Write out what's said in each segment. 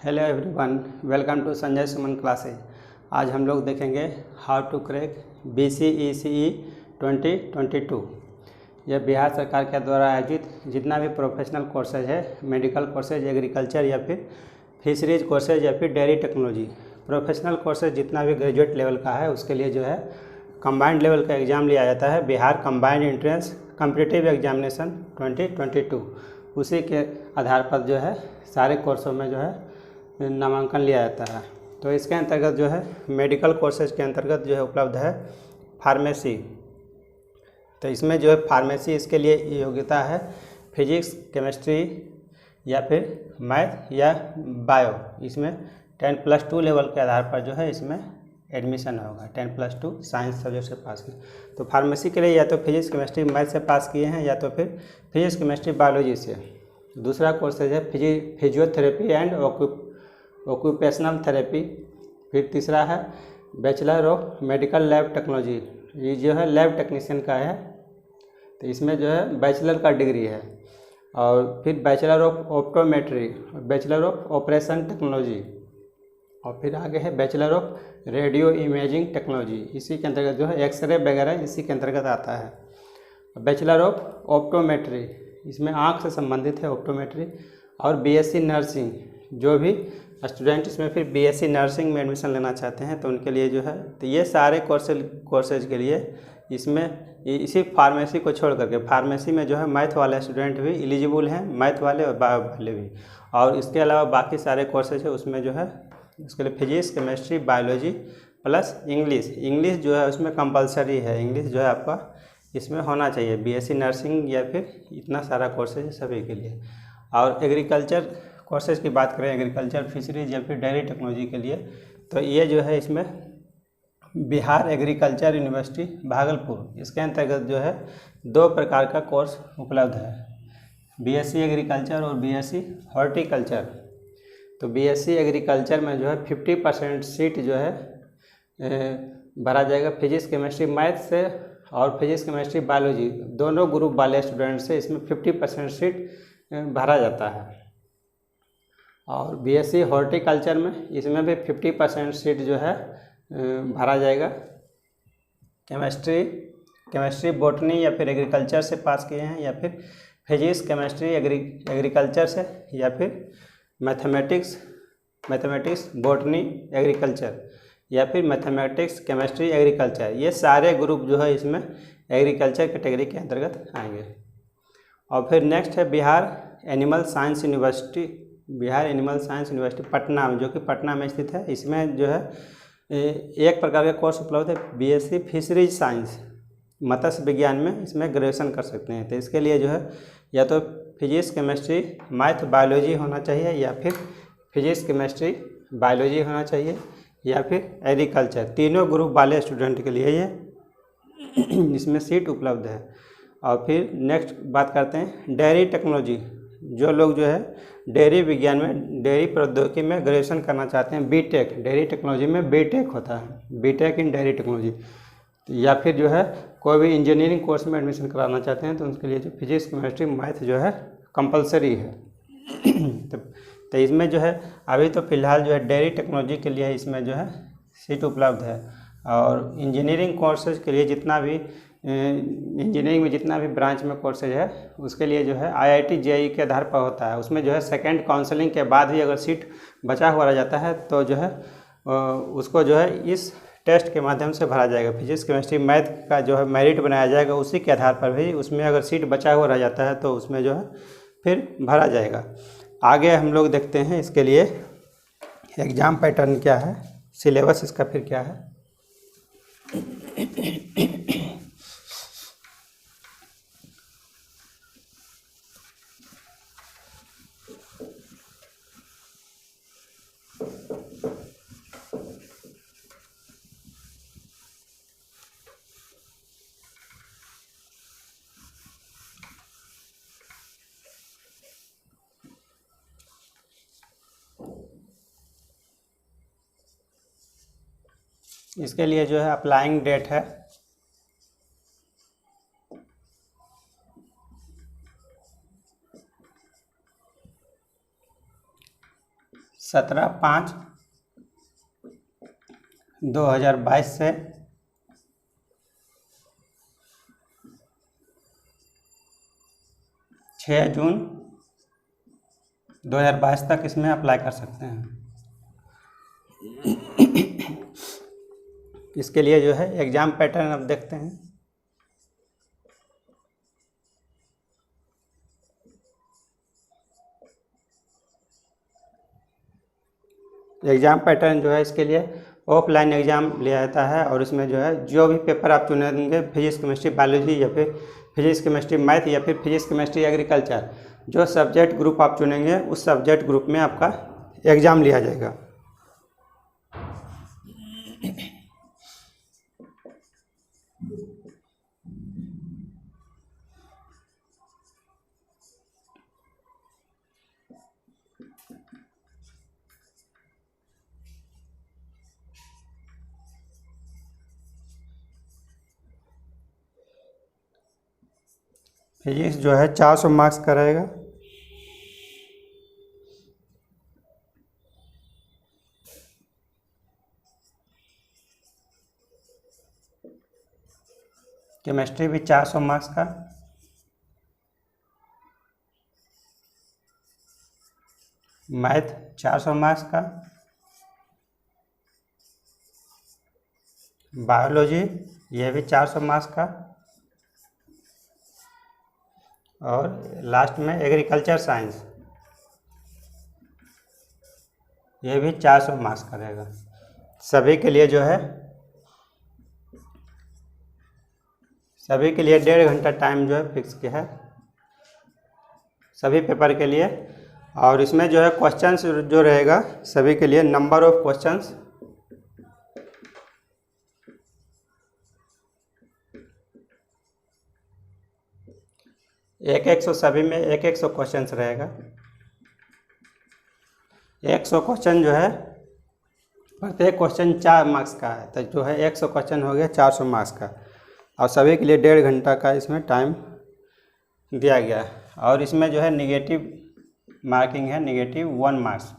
Hello everyone, welcome to Sanjay Suman classes. आज हम लोग देखेंगे हाउ टू क्रैक BCECE 2022। यह बिहार सरकार के द्वारा आयोजित जितना भी प्रोफेशनल कोर्सेज है, मेडिकल कोर्सेज, एग्रीकल्चर या फिर फिशरीज कोर्सेज या फिर डेयरी टेक्नोलॉजी, प्रोफेशनल कोर्सेज जितना भी ग्रेजुएट लेवल का है उसके लिए जो है कंबाइंड लेवल का एग्ज़ाम लिया जाता है, Bihar combined entrance competitive examination 2022। उसी के आधार पर जो है सारे कोर्सों में जो है नामांकन लिया जाता है। तो इसके अंतर्गत जो है मेडिकल कोर्सेज के अंतर्गत जो है उपलब्ध है फार्मेसी। तो इसमें जो है फार्मेसी, इसके लिए योग्यता है फिजिक्स, केमिस्ट्री या फिर मैथ या बायो। इसमें 10+2 लेवल के आधार पर जो है इसमें एडमिशन होगा। 10+2 साइंस सब्जेक्ट से पास किए तो फार्मेसी के लिए या तो फिजिक्स, केमिस्ट्री, मैथ से पास किए हैं या तो फिर फिजिक्स, केमिस्ट्री, बायोलॉजी से। दूसरा कोर्सेज है फिजियोथेरेपी एंड ऑक्यूपेशनल थेरेपी। फिर तीसरा है bachelor of medical lab technology, ये जो है लैब टेक्नीशियन का है। तो इसमें जो है बैचलर का डिग्री है। और फिर bachelor of optometry, bachelor of operation technology, और फिर आगे है bachelor of radio imaging technology. इसी के अंतर्गत जो है एक्सरे वगैरह इसी के अंतर्गत आता है। बैचलर ऑफ ऑप्टोमेट्री, इसमें आँख से संबंधित है ऑप्टोमेट्री। और BSc नर्सिंग, जो भी स्टूडेंट इसमें फिर BSc नर्सिंग में एडमिशन लेना चाहते हैं तो उनके लिए जो है, तो ये सारे कोर्सेज के लिए इसमें इसी फार्मेसी को छोड़ करके फार्मेसी में जो है मैथ वाले स्टूडेंट भी एलिजिबल हैं, मैथ वाले और बायो वाले भी। और इसके अलावा बाकी सारे कोर्सेज है उसमें जो है उसके लिए physics, chemistry, biology plus English जो है उसमें कंपलसरी है। इंग्लिश जो है आपका इसमें होना चाहिए। BSc नर्सिंग या फिर इतना सारा कोर्सेज है सभी के लिए। और एग्रीकल्चर कोर्सेज की बात करें, एग्रीकल्चर, फिशरीज या फिर डेयरी टेक्नोलॉजी के लिए, तो ये जो है इसमें बिहार एग्रीकल्चर यूनिवर्सिटी भागलपुर, इसके अंतर्गत जो है 2 प्रकार का कोर्स उपलब्ध है, BSc एग्रीकल्चर और BSc हॉर्टिकल्चर। तो BSc एग्रीकल्चर में जो है 50% सीट जो है भरा जाएगा फिजिक्स, केमिस्ट्री, मैथ से, और फिजिक्स, केमिस्ट्री, बायोलॉजी दोनों ग्रुप वाले स्टूडेंट से इसमें 50% सीट भरा जाता है। और BSc हॉर्टिकल्चर में इसमें भी 50% सीट जो है भरा जाएगा। केमिस्ट्री, बॉटनी या फिर एग्रीकल्चर से पास किए हैं, या फिर फिजिक्स, केमिस्ट्री, एग्रीकल्चर से, या फिर मैथमेटिक्स, बॉटनी, एग्रीकल्चर, या फिर मैथमेटिक्स, केमिस्ट्री, एग्रीकल्चर। ये सारे ग्रुप जो है इसमें एग्रीकल्चर कैटेगरी के अंतर्गत आएंगे। और फिर नेक्स्ट है Bihar animal science university Patna में, जो कि पटना में स्थित है। इसमें जो है एक प्रकार का कोर्स उपलब्ध है BSc फिशरीज साइंस, मत्स्य विज्ञान में इसमें ग्रेजुएशन कर सकते हैं। तो इसके लिए जो है या तो फिजिक्स, केमिस्ट्री, मैथ, बायोलॉजी होना चाहिए, या फिर फिजिक्स, केमिस्ट्री, बायोलॉजी होना चाहिए, या फिर एग्रीकल्चर। तीनों ग्रुप वाले स्टूडेंट के लिए ये इसमें सीट उपलब्ध है। और फिर नेक्स्ट बात करते हैं डेयरी टेक्नोलॉजी। जो लोग जो है डेयरी विज्ञान में, डेयरी प्रौद्योगिकी में ग्रेजुएशन करना चाहते हैं, बीटेक, डेयरी टेक्नोलॉजी में बीटेक होता है, बीटेक इन डेयरी टेक्नोलॉजी, या फिर जो है कोई भी इंजीनियरिंग कोर्स में एडमिशन कराना चाहते हैं तो उनके लिए जो फिजिक्स, केमिस्ट्री, मैथ जो है कंपलसरी है। तो इसमें जो है अभी तो फिलहाल जो है डेयरी टेक्नोलॉजी के लिए इसमें जो है सीट उपलब्ध है। और इंजीनियरिंग कोर्सेज के लिए जितना भी इंजीनियरिंग में जितना भी ब्रांच में कोर्सेज है उसके लिए जो है IIT JEE के आधार पर होता है। उसमें जो है सेकेंड काउंसलिंग के बाद ही अगर सीट बचा हुआ रह जाता है तो जो है उसको जो है इस टेस्ट के माध्यम से भरा जाएगा। फिजिक्स, केमिस्ट्री, मैथ का जो है मेरिट बनाया जाएगा, उसी के आधार पर भी उसमें अगर सीट बचा हुआ रह जाता है तो उसमें जो है फिर भरा जाएगा। आगे हम लोग देखते हैं इसके लिए एग्ज़ाम पैटर्न क्या है, सिलेबस इसका फिर क्या है। इसके लिए जो है अप्लाइंग डेट है 17/5/2022 से 6 जून 2022 तक इसमें अप्लाई कर सकते हैं। इसके लिए जो है एग्ज़ाम पैटर्न अब देखते हैं। एग्ज़ाम पैटर्न जो है इसके लिए ऑफलाइन एग्ज़ाम लिया जाता है और इसमें जो है जो भी पेपर आप चुनेंगे, फिजिक्स केमिस्ट्री बायोलॉजी या फिर फिजिक्स केमिस्ट्री मैथ या फिर फिजिक्स केमिस्ट्री एग्रीकल्चर, जो सब्जेक्ट ग्रुप आप चुनेंगे उस सब्जेक्ट ग्रुप में आपका एग्ज़ाम लिया जाएगा। फिजिक्स जो है 400 मार्क्स का रहेगा। केमिस्ट्री भी 400 मार्क्स का। मैथ 400 मार्क्स का। बायोलॉजी यह भी 400 मार्क्स का। और लास्ट में एग्रीकल्चर साइंस ये भी 400 मार्क्स का रहेगा। सभी के लिए जो है सभी के लिए 1.5 घंटा टाइम जो है फिक्स किया है सभी पेपर के लिए। और इसमें जो है क्वेश्चंस जो रहेगा सभी के लिए नंबर ऑफ क्वेश्चंस 100 सभी में 100 क्वेश्चन रहेगा। 100 क्वेश्चन जो है प्रत्येक क्वेश्चन 4 मार्क्स का है, तो जो है 100 क्वेश्चन हो गया 400 मार्क्स का। और सभी के लिए 1.5 घंटा का इसमें टाइम दिया गया है। और इसमें जो है निगेटिव मार्किंग है, -1 मार्क्स।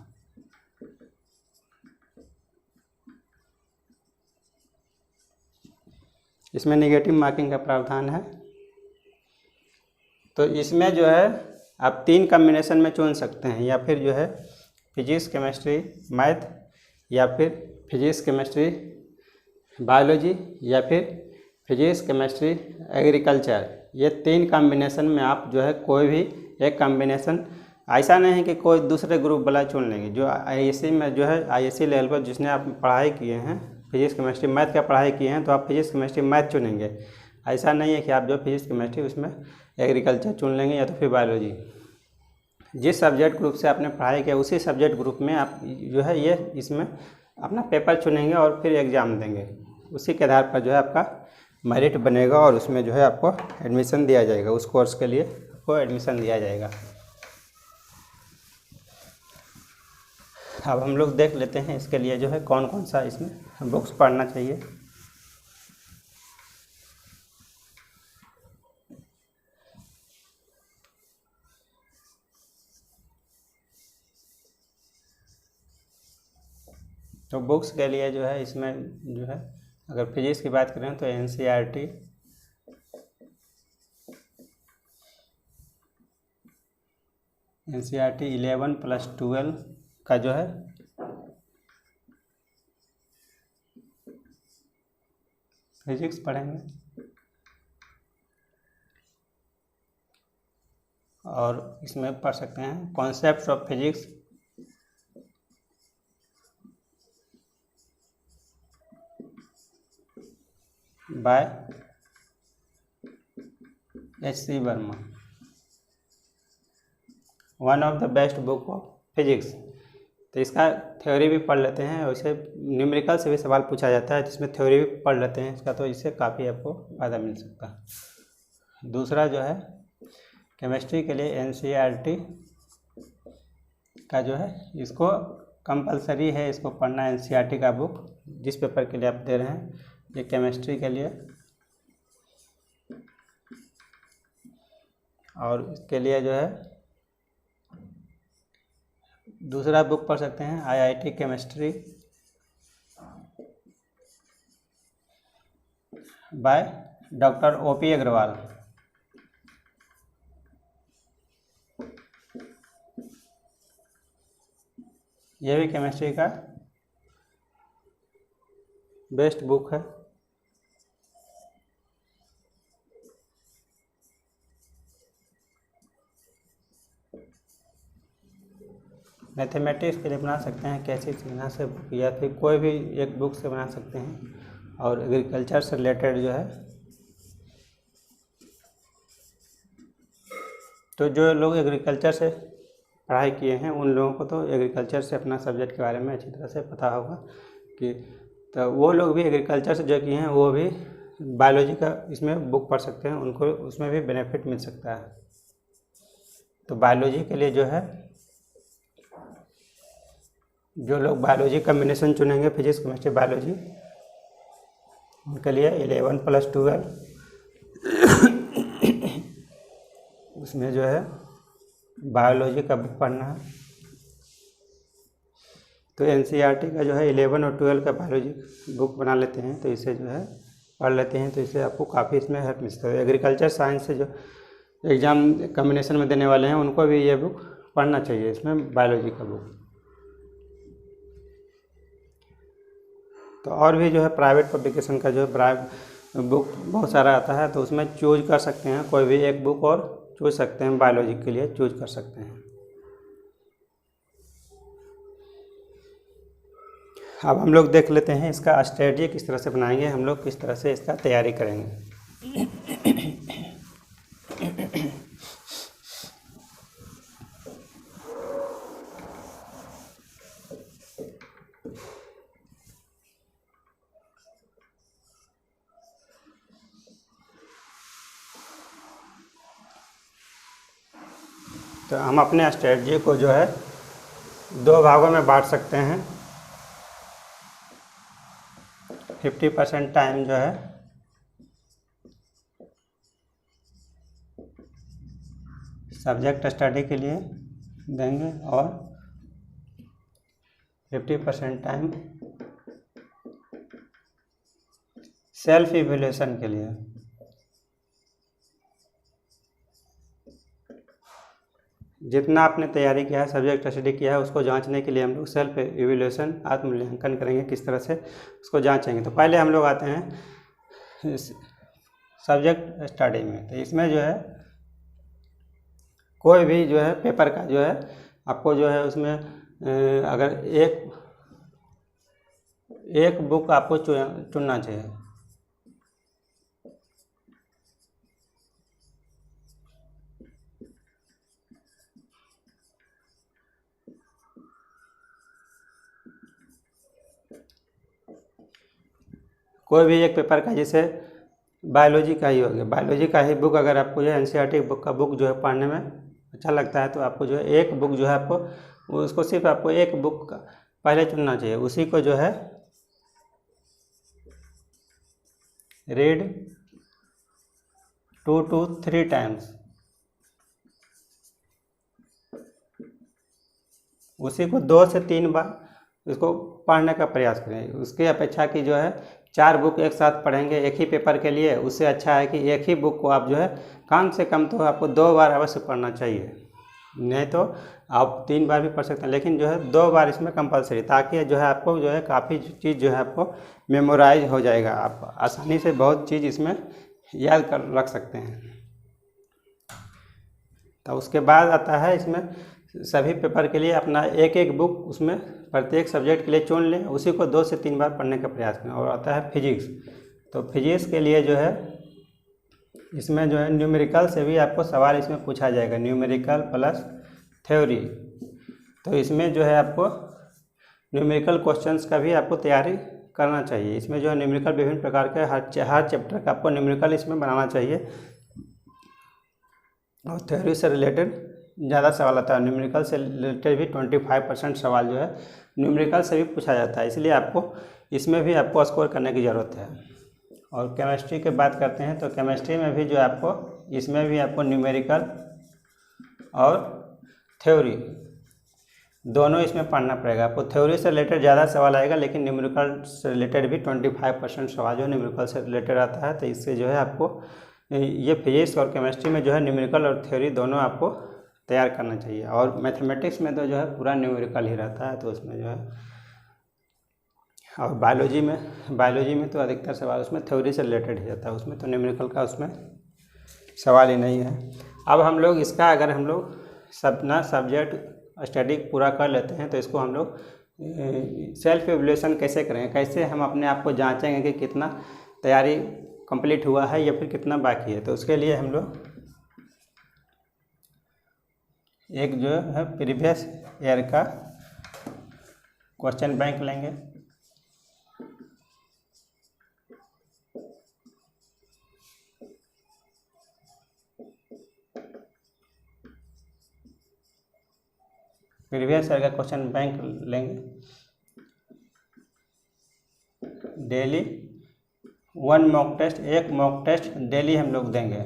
इसमें निगेटिव मार्किंग का प्रावधान है। तो इसमें जो है आप 3 कॉम्बिनेशन में चुन सकते हैं, या फिर जो है फिजिक्स केमिस्ट्री मैथ या फिर फिजिक्स केमिस्ट्री बायोलॉजी या फिर फिजिक्स केमिस्ट्री एग्रीकल्चर। ये 3 कॉम्बिनेशन में आप जो है कोई भी एक कॉम्बिनेशन, ऐसा नहीं है कि कोई दूसरे ग्रुप वाला चुन लेंगे। जो आईएससी में जो है आईएससी लेवल पर जिसने आप पढ़ाई किए हैं फिजिक्स केमिस्ट्री मैथ का पढ़ाई किए हैं तो आप फिजिक्स केमिस्ट्री मैथ चुनेंगे। ऐसा नहीं है कि आप जो फिजिक्स केमिस्ट्री उसमें एग्रीकल्चर चुन लेंगे या तो फिर बायोलॉजी। जिस सब्जेक्ट ग्रुप से आपने पढ़ाई किया उसी सब्जेक्ट ग्रुप में आप जो है ये इसमें अपना पेपर चुनेंगे और फिर एग्ज़ाम देंगे। उसी के आधार पर जो है आपका मेरिट बनेगा और उसमें जो है आपको एडमिशन दिया जाएगा, उस कोर्स के लिए आपको एडमिशन दिया जाएगा। अब हम लोग देख लेते हैं इसके लिए जो है कौन कौन सा इसमें बुक्स पढ़ना चाहिए। तो बुक्स के लिए जो है इसमें जो है अगर फिजिक्स की बात करें तो एनसीईआरटी, एनसीईआरटी 11+12 का जो है फिजिक्स पढ़ेंगे। और इसमें पढ़ सकते हैं concepts of physics, by H.C. Verma, one of the best book of physics. तो इसका थ्योरी भी पढ़ लेते हैं और इसे न्यूमेरिकल से भी सवाल पूछा जाता है, जिसमें थ्योरी भी पढ़ लेते हैं इसका, तो इससे काफ़ी आपको फ़ायदा मिल सकता है। दूसरा जो है केमिस्ट्री के लिए एनसीईआरटी का जो है इसको कंपलसरी है, इसको पढ़ना एनसीईआरटी का बुक जिस पेपर के लिए आप दे रहे हैं। ये केमिस्ट्री के लिए और इसके लिए जो है दूसरा बुक पढ़ सकते हैं IIT chemistry by doctor OP Agarwal. यह भी केमिस्ट्री का बेस्ट बुक है। मैथमेटिक्स के लिए बना सकते हैं कैसे चिन्ह से, या फिर कोई भी एक बुक से बना सकते हैं। और एग्रीकल्चर से रिलेटेड जो है, तो जो लोग एग्रीकल्चर से पढ़ाई किए हैं उन लोगों को तो एग्रीकल्चर से अपना सब्जेक्ट के बारे में अच्छी तरह से पता होगा कि, तो वो लोग भी एग्रीकल्चर से जो किए हैं वो भी बायोलॉजी का इसमें बुक पढ़ सकते हैं, उनको उसमें भी बेनिफिट मिल सकता है। तो बायोलॉजी के लिए जो है, जो लोग बायोलॉजी कॉम्बिनेशन चुनेंगे फिजिक्स केमिस्ट्री बायोलॉजी, उनके लिए 11 + 12 उसमें जो है बायोलॉजी का बुक पढ़ना है। तो एनसीईआरटी का जो है 11 और 12 का बायोलॉजी बुक बना लेते हैं, तो इसे जो है पढ़ लेते हैं, तो इससे आपको काफ़ी इसमें हेल्प मिल सकती है। एग्रीकल्चर साइंस से जो एग्ज़ाम कॉम्बिनेशन में देने वाले हैं उनको भी ये बुक पढ़ना चाहिए, इसमें बायोलॉजी का बुक। तो और भी जो है प्राइवेट पब्लिकेशन का जो है बुक बहुत सारा आता है, तो उसमें चूज कर सकते हैं, कोई भी एक बुक और चूज सकते हैं, बायोलॉजी के लिए चूज कर सकते हैं। अब हम लोग देख लेते हैं इसका स्ट्रेटजी किस तरह से बनाएंगे, हम लोग किस तरह से इसका तैयारी करेंगे। तो हम अपने स्ट्रेटजी को जो है 2 भागों में बांट सकते हैं। 50% टाइम जो है सब्जेक्ट स्टडी के लिए देंगे और 50% टाइम सेल्फ इवैल्यूएशन के लिए। जितना आपने तैयारी किया है, सब्जेक्ट स्टडी किया है, उसको जांचने के लिए हम लोग सेल्फ इवैल्यूएशन आत्ममूल्यांकन करेंगे, किस तरह से उसको जांचेंगे। तो पहले हम लोग आते हैं सब्जेक्ट स्टडी में। तो इसमें जो है कोई भी जो है पेपर का जो है आपको जो है उसमें अगर एक बुक आपको चुनना चाहिए। कोई भी एक पेपर का, जैसे बायोलॉजी का ही हो गया, बायोलॉजी का ही बुक अगर आपको जो है एनसीईआरटी बुक का बुक जो है पढ़ने में अच्छा लगता है, तो आपको जो है एक बुक जो है आपको उसको सिर्फ आपको एक बुक का पहले चुनना चाहिए। उसी को जो है रीड 2 to 3 टाइम्स, उसी को 2 से 3 बार इसको पढ़ने का प्रयास करें। उसकी अपेक्षा की जो है 4 बुक एक साथ पढ़ेंगे एक ही पेपर के लिए, उससे अच्छा है कि एक ही बुक को आप जो है कम से कम तो आपको 2 बार अवश्य पढ़ना चाहिए। नहीं तो आप 3 बार भी पढ़ सकते हैं, लेकिन जो है 2 बार इसमें कंपलसरी, ताकि जो है आपको जो है काफ़ी चीज़ जो है आपको मेमोराइज हो जाएगा, आप आसानी से बहुत चीज़ इसमें याद कर रख सकते हैं। तो उसके बाद आता है इसमें सभी पेपर के लिए अपना एक एक बुक उसमें प्रत्येक सब्जेक्ट के लिए चुन लें, उसी को 2 से 3 बार पढ़ने का प्रयास करें। और आता है फिजिक्स। तो फिजिक्स के लिए जो है इसमें जो है न्यूमेरिकल से भी आपको सवाल इसमें पूछा जाएगा, न्यूमेरिकल प्लस थ्योरी। तो इसमें जो है आपको न्यूमेरिकल क्वेश्चंस का भी आपको तैयारी करना चाहिए। इसमें जो है न्यूमेरिकल विभिन्न प्रकार के हर चैप्टर का आपको न्यूमेरिकल इसमें बनाना चाहिए। और थ्योरी से रिलेटेड ज़्यादा सवाल आता है, न्यूमेरिकल से रिलेटेड भी 25% सवाल जो है न्यूमेरिकल से भी पूछा जाता है, इसलिए आपको इसमें भी आपको स्कोर करने की ज़रूरत है। और केमिस्ट्री की बात करते हैं, तो केमिस्ट्री में भी जो है आपको इसमें भी आपको न्यूमेरिकल और थ्योरी दोनों इसमें पढ़ना पड़ेगा आपको। थ्योरी से रिलेटेड ज़्यादा सवाल आएगा, लेकिन न्यूमेरिकल से रिलेटेड भी 25% सवाल जो है न्यूमेरिकल से रिलेटेड आता है। तो इससे जो है आपको ये फिजिक्स और केमिस्ट्री में जो है न्यूमेरिकल और थ्योरी दोनों आपको तैयार करना चाहिए। और मैथमेटिक्स में तो जो है पूरा न्यूमेरिकल ही रहता है, तो उसमें जो है, और बायोलॉजी में तो अधिकतर सवाल उसमें थ्योरी से रिलेटेड ही रहता है, उसमें तो न्यूमेरिकल का उसमें सवाल ही नहीं है। अब हम लोग इसका अगर हम लोग अपना सब्जेक्ट स्टडी पूरा कर लेते हैं तो इसको हम लोग सेल्फ एवल्यूशन कैसे करेंगे, कैसे हम अपने आप को जांचेंगे कि कितना तैयारी कंप्लीट हुआ है या फिर कितना बाकी है। तो उसके लिए हम लोग एक जो है प्रीवियस ईयर का क्वेश्चन बैंक लेंगे। प्रीवियस ईयर का क्वेश्चन बैंक लेंगे। डेली 1 मॉक टेस्ट, एक मॉक टेस्ट डेली हम लोग देंगे।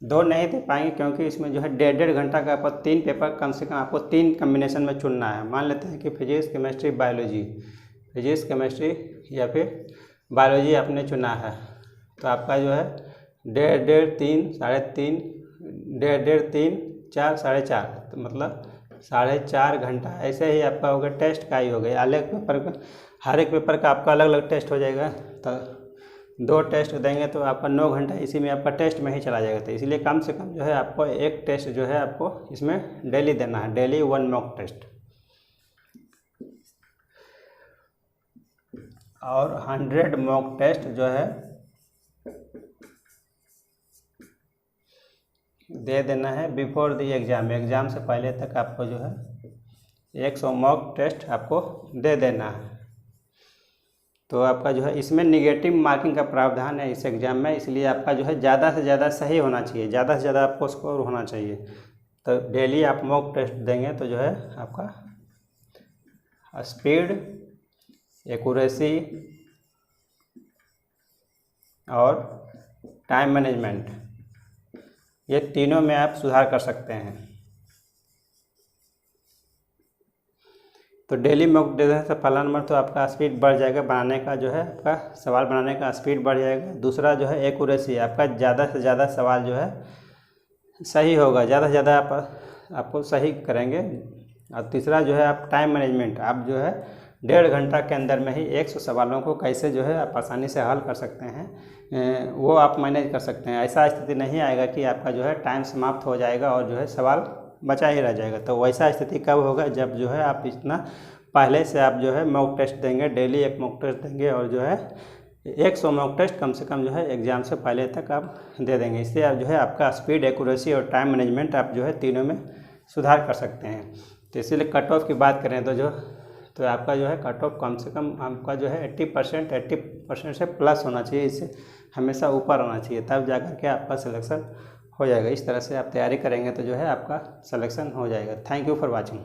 2 नहीं दे पाएंगे क्योंकि इसमें जो है 1.5 घंटा का आपको 3 पेपर कम से कम आपको 3 कम्बिनेशन में चुनना है। मान लेते हैं कि physics chemistry biology, physics chemistry या फिर बायोलॉजी आपने चुना है, तो आपका जो है 1.5, 3, 3.5, 1.5, 3, 4, 4.5, तो मतलब 4.5 घंटा ऐसे ही आपका हो गया। टेस्ट का ही हो गया, अलग पेपर का, हर एक पेपर का आपका अलग अलग टेस्ट हो जाएगा। तो 2 टेस्ट देंगे तो आपका 9 घंटा इसी में आपका टेस्ट में ही चला जाएगा। तो इसलिए कम से कम जो है आपको एक टेस्ट जो है आपको इसमें डेली देना है, डेली 1 मॉक टेस्ट। और 100 मॉक टेस्ट जो है दे देना है बिफोर द एग्ज़ाम, एग्ज़ाम से पहले तक आपको जो है 100 मॉक टेस्ट आपको दे देना है। तो आपका जो है इसमें निगेटिव मार्किंग का प्रावधान है इस एग्ज़ाम में, इसलिए आपका जो है ज़्यादा से ज़्यादा सही होना चाहिए, ज़्यादा से ज़्यादा आपको स्कोर होना चाहिए। तो डेली आप मॉक टेस्ट देंगे तो जो है आपका स्पीड, एक्यूरेसी और टाइम मैनेजमेंट, ये तीनों में आप सुधार कर सकते हैं। तो डेली मॉक देने से पहला नंबर तो आपका स्पीड बढ़ जाएगा, बनाने का जो है आपका सवाल बनाने का स्पीड बढ़ जाएगा। दूसरा जो है एक्यूरेसी, आपका ज़्यादा से ज़्यादा सवाल जो है सही होगा, ज़्यादा से ज़्यादा आपको सही करेंगे। और तीसरा जो है आप टाइम मैनेजमेंट, आप जो है 1.5 घंटा के अंदर में ही 100 सवालों को कैसे जो है आप आसानी से हल कर सकते हैं, वो आप मैनेज कर सकते हैं। ऐसा स्थिति नहीं आएगा कि आपका जो है टाइम समाप्त हो जाएगा और जो है सवाल बचा ही रह जाएगा। तो वैसा स्थिति कब होगा, जब जो है आप इतना पहले से आप जो है मॉक टेस्ट देंगे, डेली 1 मॉक टेस्ट देंगे और जो है 100 मॉक टेस्ट कम से कम जो है एग्ज़ाम से पहले तक आप दे देंगे। इससे आप जो है आपका स्पीड, एक्यूरेसी और टाइम मैनेजमेंट आप जो है तीनों में सुधार कर सकते हैं। तो इसीलिए कट ऑफ की बात करें तो आपका जो है कट ऑफ कम से कम आपका जो है 80% से प्लस होना चाहिए, इससे हमेशा ऊपर होना चाहिए, तब जा कर के आपका सिलेक्शन हो जाएगा। इस तरह से आप तैयारी करेंगे तो जो है आपका सिलेक्शन हो जाएगा। Thank you for watching.